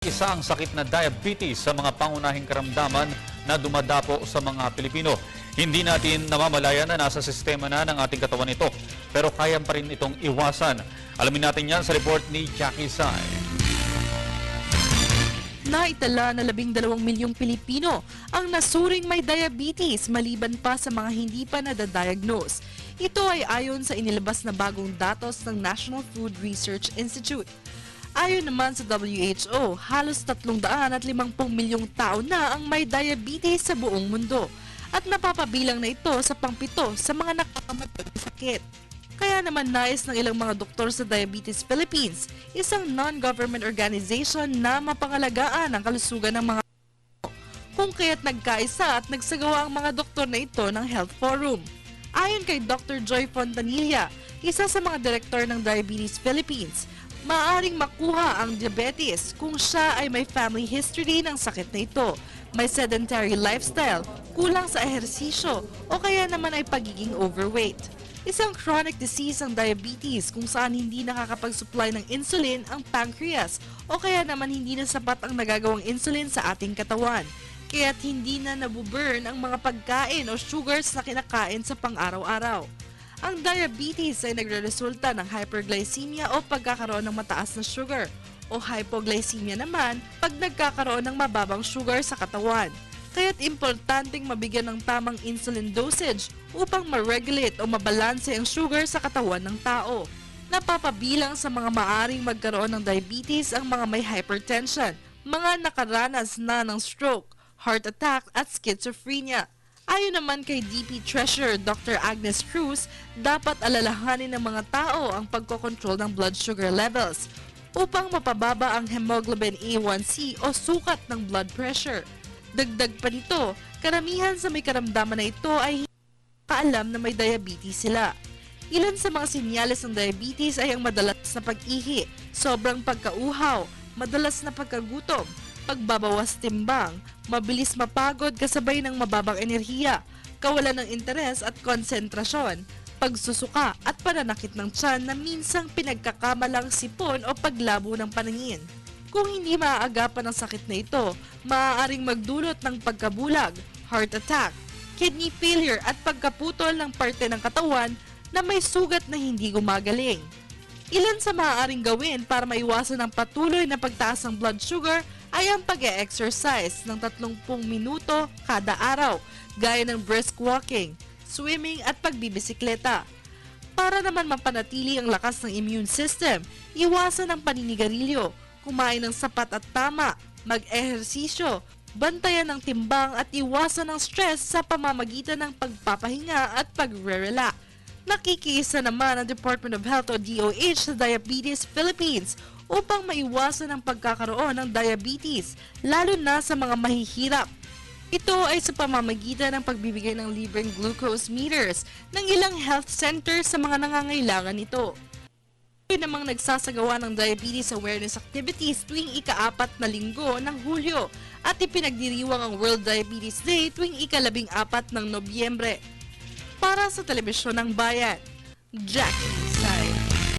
Isa ang sakit na diabetes sa mga pangunahing karamdaman na dumadapo sa mga Pilipino. Hindi natin namamalayan na nasa sistema na ng ating katawan ito, pero kaya pa rin itong iwasan. Alamin natin yan sa report ni Jackie Sai. Naitala na 12 milyong Pilipino ang nasuring may diabetes maliban pa sa mga hindi pa nadadiagnose. Ito ay ayon sa inilabas na bagong datos ng National Food Research Institute. Ayon naman sa WHO, halos 350 milyong tao na ang may diabetes sa buong mundo at napapabilang na ito sa pang-7 sa mga nakakamatay na sakit. Kaya naman nais ng ilang mga doktor sa Diabetes Philippines, isang non-government organization na mapangalagaan ang kalusugan ng mga kung kaya't nagkaisa at nagsagawa ang mga doktor na ito ng Health Forum. Ayon kay Dr. Joy Fontanilla, isa sa mga direktor ng Diabetes Philippines, maaaring makuha ang diabetes kung siya ay may family history ng sakit na ito, may sedentary lifestyle, kulang sa ehersisyo o kaya naman ay pagiging overweight. Isang chronic disease ang diabetes kung saan hindi nakakapag-supply ng insulin ang pancreas o kaya naman hindi na sapat ang nagagawang insulin sa ating katawan. Kaya't hindi na nabuburn ang mga pagkain o sugars na kinakain sa pang-araw-araw. Ang diabetes ay nagreresulta ng hyperglycemia o pagkakaroon ng mataas na sugar o hypoglycemia naman pag nagkakaroon ng mababang sugar sa katawan. Kaya't importanteng mabigyan ng tamang insulin dosage upang ma-regulate o mabalanse ang sugar sa katawan ng tao. Napapabilang sa mga maaring magkaroon ng diabetes ang mga may hypertension, mga nakaranas na ng stroke, heart attack at schizophrenia. Ayon naman kay DP Treasurer Dr. Agnes Cruz, dapat alalahanin ng mga tao ang pagkokontrol ng blood sugar levels upang mapababa ang hemoglobin A1C o sukat ng blood pressure. Dagdag pa nito, karamihan sa may karamdaman na ito ay hindi kaalam na may diabetes sila. Ilan sa mga sinyales ng diabetes ay ang madalas na pag-ihi, sobrang pagkauhaw, madalas na pagkagutom, pagbabawas timbang, mabilis mapagod kasabay ng mababang enerhiya, kawalan ng interes at konsentrasyon, pagsusuka at pananakit ng tiyan na minsang pinagkakamalang sipon o paglabo ng paningin. Kung hindi maaagapan ang sakit na ito, maaaring magdulot ng pagkabulag, heart attack, kidney failure at pagkaputol ng parte ng katawan na may sugat na hindi gumagaling. Ilan sa maaaring gawin para maiwasan ang patuloy na pagtaas ng blood sugar ay ang pag-e-exercise ng 30 minuto kada araw, gaya ng brisk walking, swimming at pagbibisikleta. Para naman mapanatili ang lakas ng immune system, iwasan ang paninigarilyo, kumain ng sapat at tama, mag-ehersisyo, bantayan ng timbang at iwasan ng stress sa pamamagitan ng pagpapahinga at pagre-relax. Nakikiisa naman ang Department of Health o DOH sa Diabetes Philippines upang maiwasan ang pagkakaroon ng diabetes, lalo na sa mga mahihirap. Ito ay sa pamamagitan ng pagbibigay ng libreng glucose meters ng ilang health centers sa mga nangangailangan nito. Ito namang nagsasagawa ng diabetes awareness activities tuwing ika-4 na linggo ng Hulyo at ipinagdiriwang ang World Diabetes Day tuwing ika-14 ng Nobyembre. Para sa Telebisyon ng Bayan, Jackie